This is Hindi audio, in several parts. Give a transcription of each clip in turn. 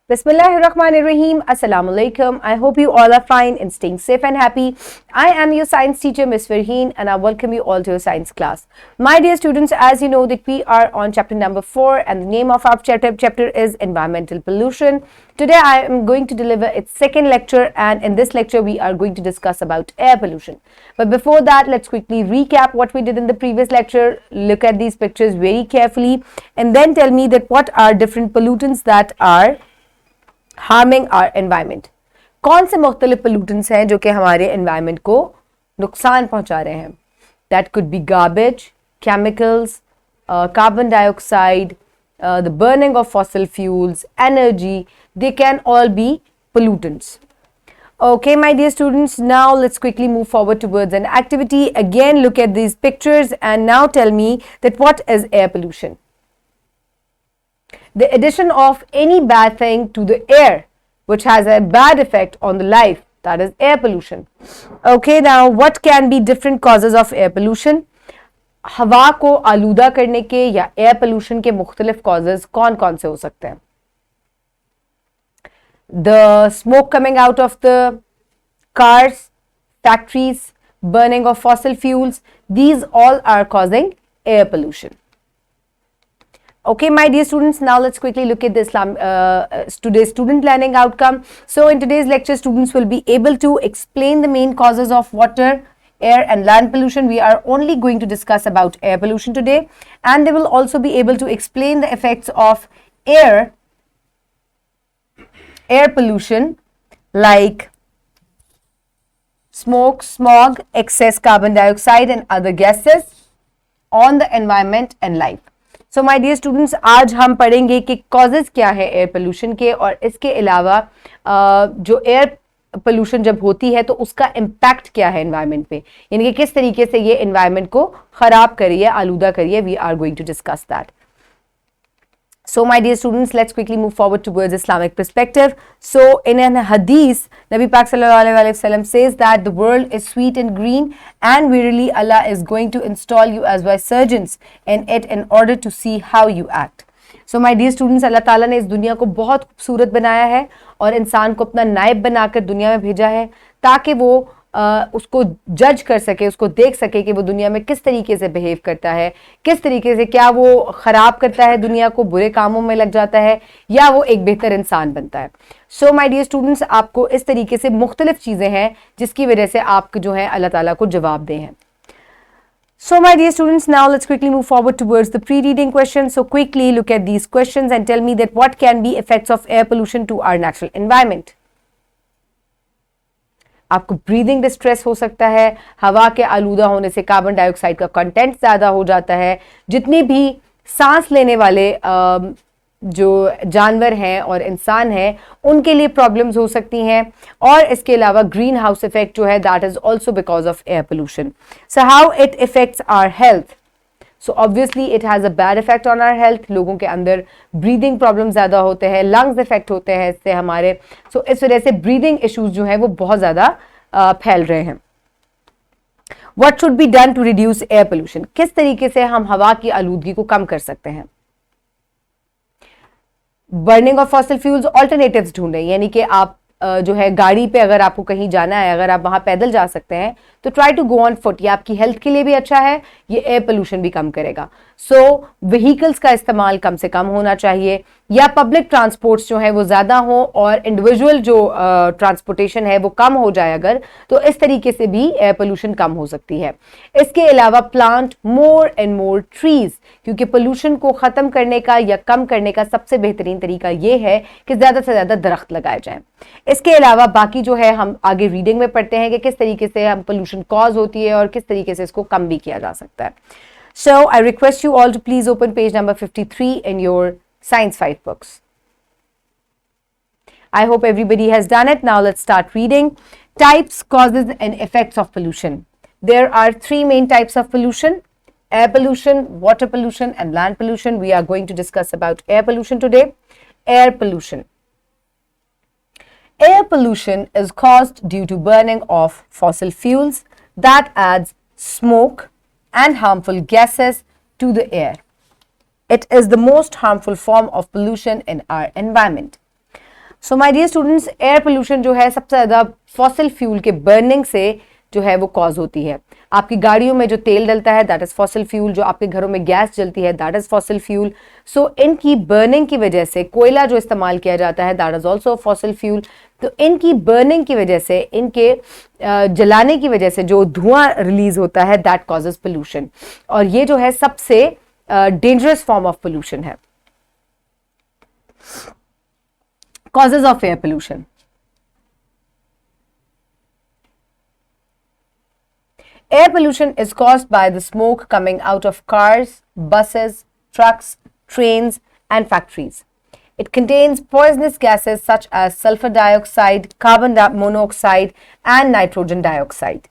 Bismillahirrahmanirrahim. Assalamu alaikum. I hope you all are fine and staying safe and happy. I am your science teacher, Miss Farheen, and I welcome you all to your science class. My dear students, as you know that we are on chapter number 4 and the name of our chapter is environmental pollution. Today I am going to deliver its second lecture, and in this lecture we are going to discuss about air pollution. But before that, let's quickly recap what we did in the previous lecture. Look at these pictures very carefully and then tell me that what are different pollutants that are harming our environment. कौन से मुख्तलिफ पोल्यूटेंट्स हैं जो कि हमारे एनवायरमेंट को नुकसान पहुंचा रहे हैं? That could be garbage, chemicals, carbon dioxide, the burning of fossil fuels, energy. They can all B pollutants. Okay, my dear students, now let's quickly move forward towards an activity. Again, look at these pictures and now tell me that what is air pollution? The addition of any bad thing to the air which has a bad effect on the life, that is air pollution. Okay, now what can be different causes of air pollution? हवा को आलूदा करने के या air pollution के मुख्तलिफ causes कौन कौन से हो सकते हैं? The smoke coming out of the cars, factories, burning of fossil fuels, these all are causing air pollution. Okay, my dear students, now let's quickly look at this today's student learning outcome. So in today's lecture, students will be able to explain the main causes of water, air and land pollution. We are only going to discuss about air pollution today, and they will also be able to explain the effects of air pollution like smoke, smog, excess carbon dioxide and other gases on the environment and life. So my dear students, आज हम पढ़ेंगे कि कॉजेज़ क्या है एयर पोल्यूशन के, और इसके अलावा जो एयर पोल्यूशन जब होती है तो उसका इम्पैक्ट क्या है एनवायरनमेंट पे, यानी कि किस तरीके से ये एनवायरनमेंट को ख़राब करी है, आलूदा करी है. We are going to discuss that. So my dear students, let's quickly move forward towards Islamic perspective. So in an hadith, Nabi Pak sallallahu alaihi wasallam says that the world is sweet and green, and verily Allah is going to install you as vicegerents in it in order to see how you act. So my dear students, Allah ताला ने इस दुनिया को बहुत खूबसूरत बनाया है और इंसान को अपना नायब बनाकर दुनिया में भेजा है ताकि वो उसको जज कर सके, उसको देख सके कि वो दुनिया में किस तरीके से बिहेव करता है, किस तरीके से, क्या वो ख़राब करता है दुनिया को, बुरे कामों में लग जाता है, या वो एक बेहतर इंसान बनता है. सो माय डियर स्टूडेंट्स, आपको इस तरीके से मुख्तलिफ चीज़ें हैं जिसकी वजह से आप जो है अल्लाह ताला को जवाब दें हैं. So my dear students, now let's quickly move forward towards the pre-reading questions. So quickly look at these questions and tell me that what can be effects of air pollution to our natural environment. आपको ब्रीदिंग डिस्ट्रेस हो सकता है, हवा के आलूदा होने से कार्बन डाइऑक्साइड का कंटेंट ज़्यादा हो जाता है, जितनी भी सांस लेने वाले जो जानवर हैं और इंसान हैं उनके लिए प्रॉब्लम्स हो सकती हैं. और इसके अलावा ग्रीन हाउस इफेक्ट जो है that is also because of air pollution. So how it effects our health? So obviously it has a bad effect on our health. लोगों के अंदर ब्रीदिंग प्रॉब्लम ज़्यादा होते हैं, लंग्स इफेक्ट होते हैं इससे हमारे. सो इस वजह से ब्रीदिंग इश्यूज जो हैं वो बहुत ज़्यादा फैल रहे हैं. What should be done to reduce air pollution? किस तरीके से हम हवा की आलूदगी को कम कर सकते हैं? Burning of fossil fuels, alternatives ढूंढें, यानी कि आप जो है गाड़ी पे अगर आपको कहीं जाना है, अगर आप वहाँ पैदल जा सकते हैं तो try to go on foot. ये आपकी हेल्थ के लिए भी अच्छा है, ये एयर पोल्यूशन भी कम करेगा. सो व्हीकल्स का इस्तेमाल कम से कम होना चाहिए, या पब्लिक ट्रांसपोर्ट्स जो है वो ज़्यादा हो और इंडिविजुअल जो ट्रांसपोर्टेशन है वो कम हो जाए अगर, तो इस तरीके से भी एयर पोल्यूशन कम हो सकती है. इसके अलावा plant more and more trees, क्योंकि पोल्यूशन को ख़त्म करने का या कम करने का सबसे बेहतरीन तरीका ये है कि ज़्यादा से ज़्यादा दरख्त लगाए जाएँ. इसके अलावा बाकी जो है हम आगे रीडिंग में पढ़ते हैं कि किस तरीके से हम पोल्यूशन कॉज होती है और किस तरीके से इसको कम भी किया जा सकता है. So I request you all to please open page number 53 in your Science 5 books. I hope everybody has done it. Now let's start reading. Types, causes and effects of pollution. There are three main types of pollution: air pollution, water pollution and land pollution. We are going to discuss about air pollution today. Air pollution. Air pollution is caused due to burning of fossil fuels that adds smoke and harmful gases to the air. It is the most harmful form of pollution in our environment. So my dear students, air pollution जो है सबसे ज्यादा फॉसिल फ्यूल के बर्निंग से जो है वो कॉज होती है। आपकी गाड़ियों में जो तेल डलता है दैट इज फॉसिल फ्यूल, जो आपके घरों में गैस जलती है दैट इज फॉसिल फ्यूल। सो इनकी बर्निंग की वजह से, कोयला जो इस्तेमाल किया जाता है that is also fossil fuel, तो इनकी बर्निंग की वजह से, इनके जलाने की वजह से जो धुआं रिलीज होता है दैट कॉजेज पोल्यूशन, और ये जो है सबसे डेंजरस फॉर्म ऑफ पोल्यूशन है। Causes of air pollution. Air pollution is caused by the smoke coming out of cars, buses, trucks, trains, and factories. It contains poisonous gases such as sulfur dioxide, carbon monoxide, and nitrogen dioxide.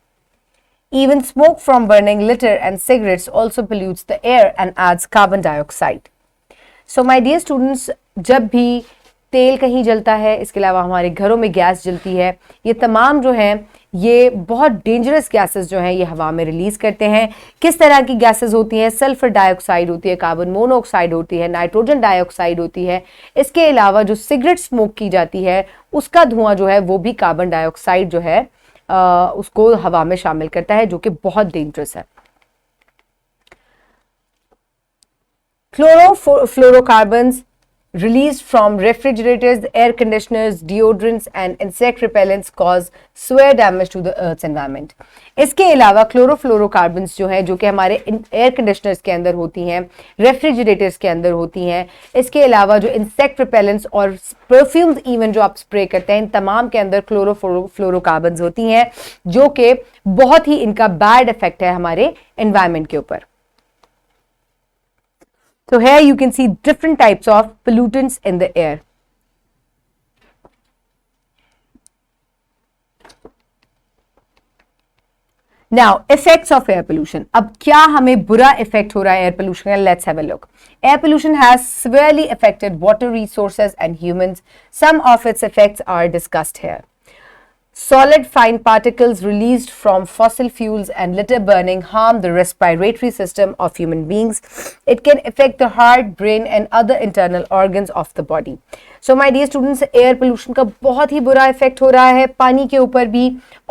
Even smoke from burning litter and cigarettes also pollutes the air and adds carbon dioxide. So, my dear students, जब भी तेल कहीं जलता है, इसके अलावा हमारे घरों में गैस जलती है, ये तमाम जो हैं ये बहुत डेंजरस गैसेस जो हैं ये हवा में रिलीज करते हैं। किस तरह की गैसेस होती हैं? सल्फर डाइऑक्साइड होती है, कार्बन मोनोऑक्साइड होती है, नाइट्रोजन डाइऑक्साइड होती है। इसके अलावा जो सिगरेट स्मोक की जाती है उसका धुआं जो है वो भी कार्बन डाइऑक्साइड जो है उसको हवा में शामिल करता है, जो कि बहुत डेंजरस है। Chlorofluorocarbons released from refrigerators, air conditioners, deodorants and insect repellents cause severe damage to the earth's environment. इसके अलावा क्लोरोफ्लोरोकार्बन्स जो है, जो कि हमारे एयर कंडीशनर्स के अंदर होती हैं, रेफ्रिजरेटर्स के अंदर होती हैं, इसके अलावा जो इंसेक्ट रिपेलेंट्स और परफ्यूम्स इवन जो आप स्प्रे करते हैं, इन तमाम के अंदर क्लोरोफ्लोरोकार्बन्स होती हैं, जो कि बहुत ही इनका बैड इफेक्ट है हमारे एनवायरमेंट के ऊपर। So here you can see different types of pollutants in the air. Now, effects of air pollution. अब क्या हमें बुरा इफेक्ट हो रहा है एयर पोल्यूशन का? Let's have a look. Air pollution has severely affected water resources and humans. Some of its effects are discussed here. Solid fine particles released from fossil fuels and litter burning harm the respiratory system of human beings. It can affect the heart, brain and other internal organs of the body. So my dear students, air pollution का बहुत ही बुरा इफेक्ट हो रहा है पानी के ऊपर भी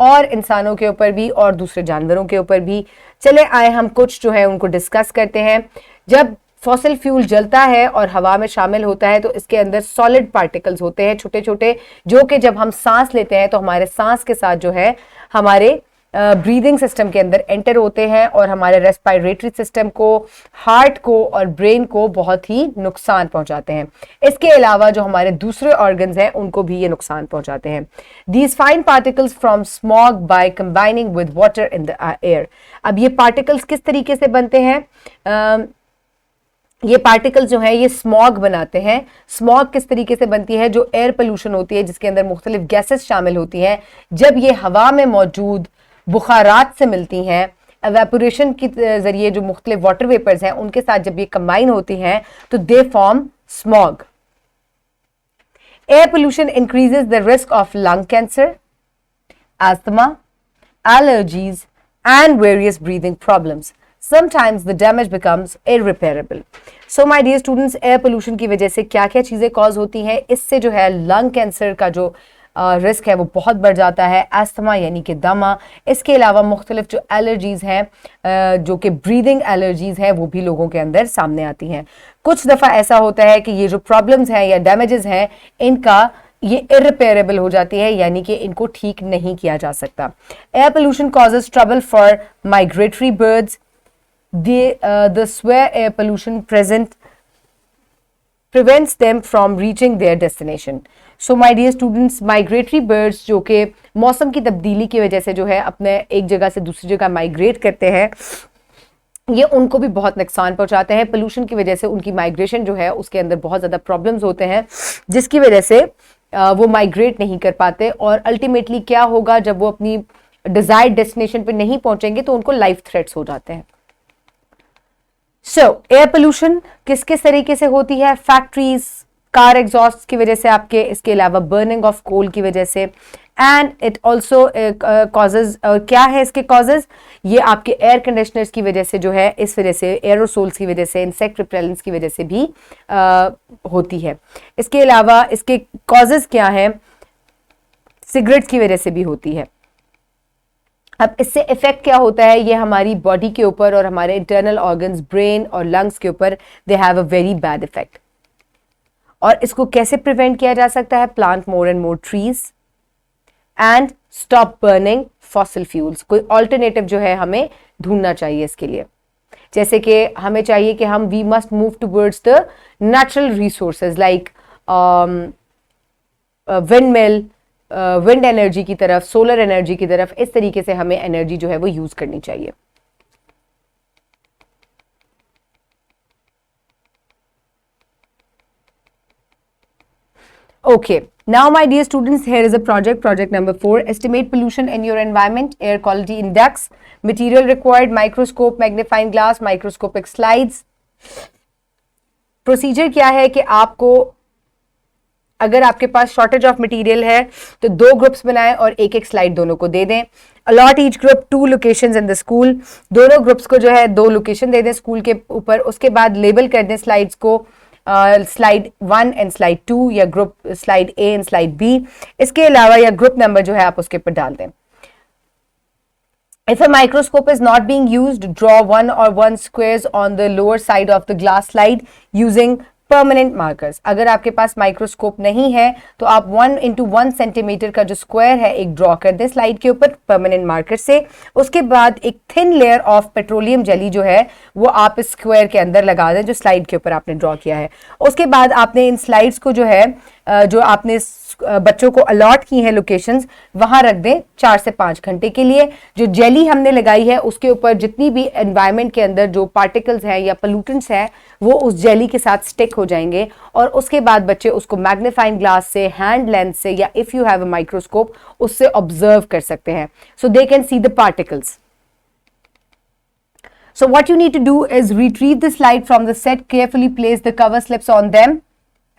और इंसानों के ऊपर भी और दूसरे जानवरों के ऊपर भी। चले आए हम कुछ जो है उनको डिस्कस करते हैं। जब फॉसिल फ्यूल जलता है और हवा में शामिल होता है तो इसके अंदर सॉलिड पार्टिकल्स होते हैं, छोटे छोटे, जो कि जब हम सांस लेते हैं तो हमारे सांस के साथ जो है हमारे ब्रीदिंग सिस्टम के अंदर एंटर होते हैं और हमारे रेस्पिरेटरी सिस्टम को, हार्ट को और ब्रेन को बहुत ही नुकसान पहुंचाते हैं। इसके अलावा जो हमारे दूसरे ऑर्गन्स हैं उनको भी ये नुकसान पहुंचाते हैं। These fine particles from smog by combining with water in the air. अब ये पार्टिकल्स किस तरीके से बनते हैं? ये पार्टिकल्स जो है ये स्मॉग बनाते हैं। स्मॉग किस तरीके से बनती है? जो एयर पोल्यूशन होती है जिसके अंदर मुख्तलिफ गैसेस शामिल होती हैं, जब ये हवा में मौजूद बुखारात से मिलती हैं, एवेपोरेशन के जरिए जो मुख्तलिफ वाटर वेपर्स हैं उनके साथ जब ये कंबाइन होती हैं तो they form smog. Air pollution increases the risk of lung cancer, asthma, allergies and various breathing problems. Sometimes the damage becomes irreparable. So my dear students, air pollution की वजह से क्या क्या चीज़ें कॉज होती हैं? इससे जो है लंग कैंसर का जो रिस्क है वो बहुत बढ़ जाता है, एस्थमा यानी कि दमा। इसके अलावा मुख्तलिफ जो एलर्जीज़ हैं, जो कि ब्रीदिंग एलर्जीज़ हैं, वो भी लोगों के अंदर सामने आती हैं। कुछ दफ़ा ऐसा होता है कि ये जो प्रॉब्लम्स हैं या डैमेजेस हैं इनका ये इरिपेरेबल हो जाती है, यानी कि इनको ठीक नहीं किया जा सकता। Air pollution causes trouble for migratory birds. The severe air pollution prevents them from reaching their destination. So my dear students, migratory birds जो कि मौसम की तब्दीली की वजह से जो है अपने एक जगह से दूसरी जगह माइग्रेट करते हैं, ये उनको भी बहुत नुकसान पहुंचाते हैं। पोल्यूशन की वजह से उनकी माइग्रेशन जो है उसके अंदर बहुत ज़्यादा प्रॉब्लम्स होते हैं, जिसकी वजह से वो माइग्रेट नहीं कर पाते और अल्टीमेटली क्या होगा, जब वो अपनी डिजायर्ड डेस्टिनेशन पे नहीं पहुंचेंगे तो उनको लाइफ थ्रेट्स हो जाते हैं। सो एयर पोल्यूशन किस किस तरीके से होती है? फैक्ट्रीज, कार एग्जॉस्ट की वजह से आपके, इसके अलावा बर्निंग ऑफ कोल की वजह से, एंड इट ऑल्सो कॉजेज, क्या है इसके कॉजेज, ये आपके एयर कंडीशनर्स की वजह से जो है, इस वजह से एरोसोल्स की वजह से, इंसेक्ट रिपेलेंट्स की वजह से भी होती है। इसके अलावा इसके कॉजेज क्या है, सिगरेट्स की वजह से भी होती है। अब इससे इफेक्ट क्या होता है, ये हमारी बॉडी के ऊपर और हमारे इंटरनल ऑर्गन्स, ब्रेन और लंग्स के ऊपर they have a very bad effect. और इसको कैसे प्रिवेंट किया जा सकता है, plant more and more trees and stop burning fossil fuels. कोई ऑल्टरनेटिव जो है हमें ढूंढना चाहिए इसके लिए, जैसे कि हमें चाहिए कि हम we must move towards the natural resources like windmill, wind energy की तरफ, सोलर एनर्जी की तरफ। इस तरीके से हमें एनर्जी जो है वो यूज करनी चाहिए। Okay, now my dear students, here is a project number 4. Estimate pollution in your environment, air quality index, material required, microscope, magnifying glass, microscopic slides. Procedure क्या है कि आपको, अगर आपके पास शॉर्टेज ऑफ मटेरियल है तो 2 ग्रुप्स बनाएं और एक एक स्लाइड दोनों को दे दें। Allot each group 2 locations in the school. दोनों ग्रुप्स को जो है 2 लोकेशन दे दें स्कूल के ऊपर। उसके बाद लेबल कर दें स्लाइड्स को, स्लाइड 1 एंड स्लाइड 2, या group slide A and slide B. इसके अलावा या ग्रुप नंबर जो है आप उसके ऊपर डाल दें। If a microscope is not being used, draw 1 or 1 squares on the lower side of the glass slide using permanent markers. अगर आपके पास माइक्रोस्कोप नहीं है तो आप 1 into 1 सेंटीमीटर का जो स्क्वायर है एक ड्रॉ कर दें स्लाइड के ऊपर परमानेंट मार्कर से। उसके बाद एक thin layer of petroleum jelly जो है वो आप इस स्क्वायर के अंदर लगा दें जो स्लाइड के ऊपर आपने ड्रॉ किया है। उसके बाद आपने इन स्लाइड्स को जो है जो आपने बच्चों को अलॉट की हैं लोकेशंस, वहां रख दें 4 से 5 घंटे के लिए। जो जेली हमने लगाई है उसके ऊपर जितनी भी एनवायरनमेंट के अंदर जो पार्टिकल्स हैं या पोल्यूटेंट्स हैं वो उस जेली के साथ स्टिक हो जाएंगे, और उसके बाद बच्चे उसको मैग्नीफाइंग ग्लास से, हैंड लेंस से, या if you have a microscope उससे ऑब्जर्व कर सकते हैं, so they can see the particles. So what you need to do is retrieve the slide from the set, carefully place the cover slips on them,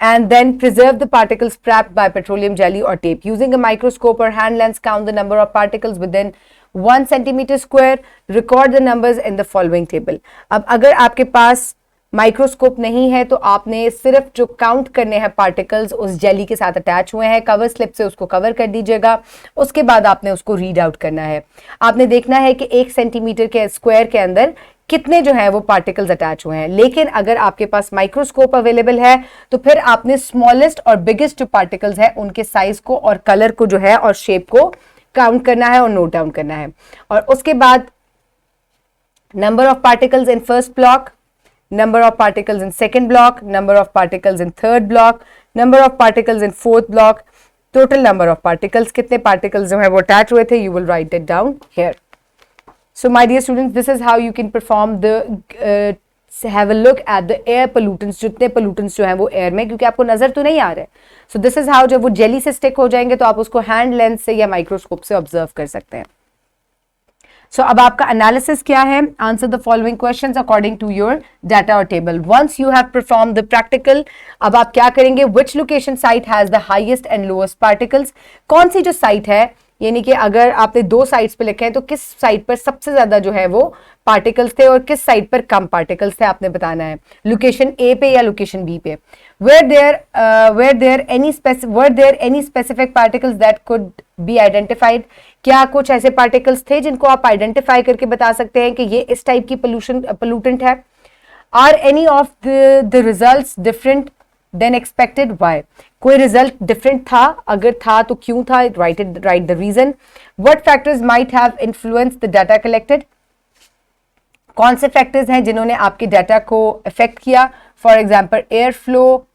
and then preserve the particles trapped by petroleum jelly or tape. Using a microscope or hand lens, count the number of particles within 1 centimeter square. Record the numbers in the following table. अब अगर आपके पास माइक्रोस्कोप नहीं है तो आपने सिर्फ जो काउंट करने हैं पार्टिकल्स उस जेली के साथ अटैच हुए हैं, कवर स्लिप से उसको कवर कर दीजिएगा। उसके बाद आपने उसको रीड आउट करना है। आपने देखना है कि 1 सेंटीमीटर के स्क्वायर के अंदर कितने जो है वो पार्टिकल्स अटैच हुए हैं। लेकिन अगर आपके पास माइक्रोस्कोप अवेलेबल है तो फिर आपने स्मॉलेस्ट और बिगेस्ट जो पार्टिकल्स है उनके साइज को और कलर को जो है और शेप को काउंट करना है और नोट डाउन करना है। और उसके बाद number of particles in first block, number of particles in second block, number of particles in third block, number of particles in fourth block, total number of particles, कितने particles जो है वो attach हुए थे, you will write it down here. So my dear students, this is how you can perform the have a look at the air pollutants, जितने pollutants जो हैं वो air में, क्योंकि आपको नजर तो नहीं आ रहे। So this is how जब वो jelly से stick हो जाएंगे तो आप उसको hand lens से या microscope से observe कर सकते हैं। So अब आपका analysis क्या है? Answer the following questions according to your data or table. Once you have performed the practical, अब आप क्या करेंगे? Which location site has the highest and lowest particles? कौन सी जो site है, यानी कि अगर आपने 2 साइड्स पे लिखे हैं तो किस साइड पर सबसे ज्यादा जो है वो पार्टिकल्स थे और किस साइड पर कम पार्टिकल्स थे आपने बताना है। लोकेशन ए पे या लोकेशन बी पे। were there any specific particles that could be identified? क्या कुछ ऐसे पार्टिकल्स थे जिनको आप आइडेंटिफाई करके बता सकते हैं कि ये इस टाइप की पोल्यूटेंट है? Are any of the results different than expected? Why? कोई रिजल्ट डिफरेंट था? अगर था तो क्यों था? Write the reason. What factors might have influenced the data collected? कौन से फैक्टर्स हैं जिन्होंने आपके डाटा को इफेक्ट किया? For example air flow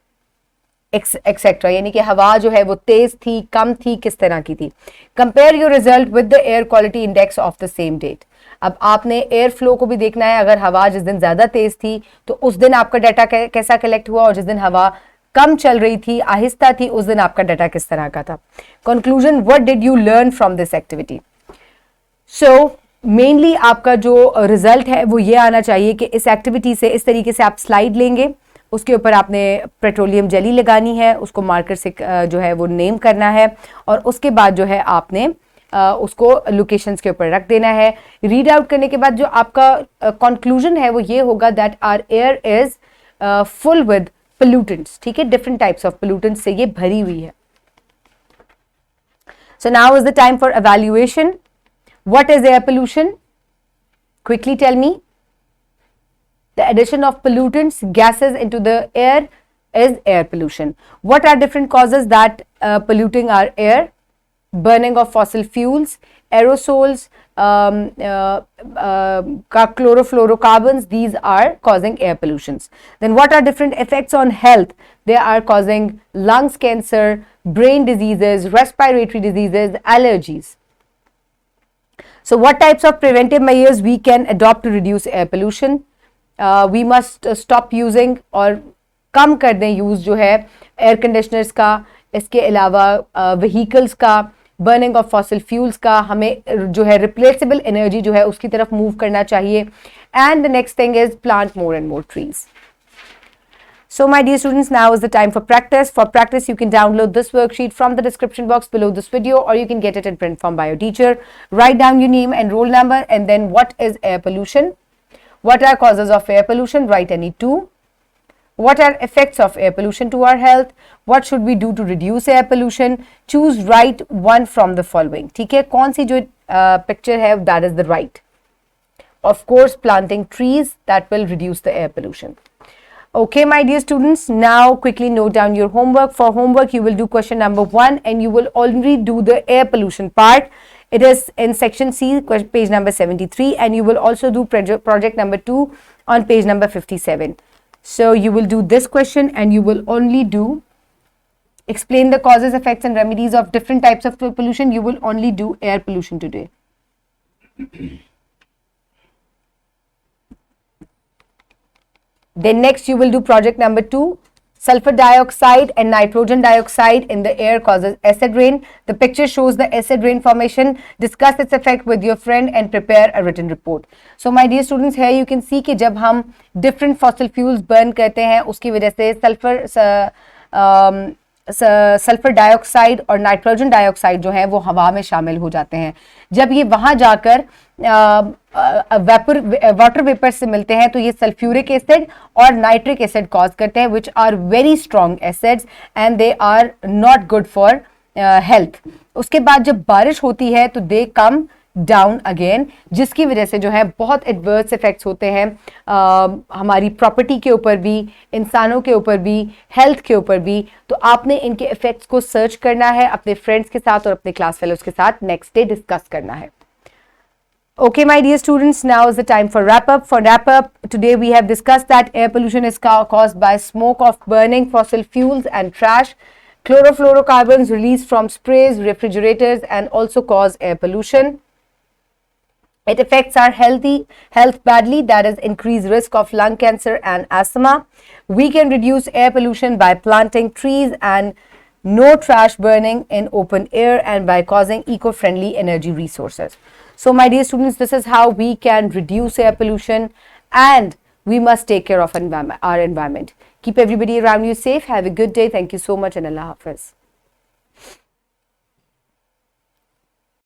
etcetera, यानी कि हवा जो है वो तेज थी, कम थी, किस तरह की थी। Compare your result with the air quality index of the same date. अब आपने एयर फ्लो को भी देखना है। अगर हवा जिस दिन ज्यादा तेज थी तो उस दिन आपका डाटा कैसा कलेक्ट हुआ, और जिस दिन हवा कम चल रही थी, आहिस्ता थी, उस दिन आपका डाटा किस तरह का था। Conclusion, what did you learn from this activity? So mainly आपका जो रिजल्ट है वो ये आना चाहिए कि इस एक्टिविटी से इस तरीके से आप स्लाइड लेंगे, उसके ऊपर आपने पेट्रोलियम जेली लगानी है, उसको मार्कर से जो है वो नेम करना है, और उसके बाद जो है आपने उसको लोकेशंस के ऊपर रख देना है। रीड आउट करने के बाद जो आपका कंक्लूजन है वो ये होगा that our air is full with pollutants, ठीक है, डिफरेंट टाइप्स ऑफ पोल्यूटेंट्स से ये भरी हुई है। So now is the time for evaluation. What is air pollution? Quickly tell me. The addition of pollutants, gases into the air is air pollution. What are different causes that polluting our air? Burning of fossil fuels, aerosols, chlorofluorocarbons, these are causing air pollutions. Then what are different effects on health? They are causing lungs cancer, brain diseases, respiratory diseases, allergies. So what types of preventive measures we can adopt to reduce air pollution? We must stop using और कम कर दें यूज़ जो है एयर कंडीशनर्स का, इसके अलावा व्हीकल्स का, बर्निंग ऑफ फॉसिल फ्यूल्स का, हमें जो है रिप्लेसेबल एनर्जी जो है उसकी तरफ मूव करना चाहिए. And the next thing is plant more and more trees. So my dear students, now is the time for practice. For practice, you can download this worksheet from the description box below this video, or you can get it in print form by your teacher. Write down your name and roll number, and then what is air pollution? What are causes of air pollution? Write any two. What are effects of air pollution to our health? What should we do to reduce air pollution? Choose right one from the following. ठीक है, कौन सी जो picture है, that is the right. Of course, planting trees, that will reduce the air pollution. Okay, my dear students, now quickly note down your homework. For homework, you will do question number 1 and you will only do the air pollution part. It is in section C, page number 73, and you will also do project number 2 on page number 57. So you will do this question and you will only do explain the causes, effects and remedies of different types of pollution. You will only do air pollution today. Then next you will do project number 2. Sulfur dioxide and nitrogen dioxide in the air causes acid rain. The picture shows the acid rain formation. Discuss its effect with your friend and prepare a written report. So my dear students, here you can see कि जब हम different fossil fuels burn करते हैं उसकी वजह से सल्फर डाइऑक्साइड और नाइट्रोजन डाइऑक्साइड जो है वो हवा में शामिल हो जाते हैं. जब ये वहां जाकर वाटर वेपर से मिलते हैं तो ये सल्फ्यूरिक एसिड और नाइट्रिक एसिड कॉज करते हैं, which are very strong acids and they are not good for health. उसके बाद जब बारिश होती है तो दे कम डाउन अगेन, जिसकी वजह से जो है बहुत एडवर्स इफेक्ट्स होते हैं हमारी प्रॉपर्टी के ऊपर भी, इंसानों के ऊपर भी, हेल्थ के ऊपर भी. तो आपने इनके इफेक्ट्स को सर्च करना है अपने फ्रेंड्स के साथ और अपने क्लास फेलोज के साथ नेक्स्ट डे डिस्कस करना है. Okay, my dear students, now is the time for wrap up. For wrap up, today we have discussed that air pollution is caused by smoke of burning fossil fuels and trash. Chlorofluorocarbons released from sprays, refrigerators, and also cause air pollution. It affects our health badly, that is increased risk of lung cancer and asthma. We can reduce air pollution by planting trees and no trash burning in open air and by causing eco-friendly energy resources. So my dear students, this is how we can reduce air pollution and we must take care of our environment. Keep everybody around you safe. Have a good day. Thank you so much and Allah Hafiz.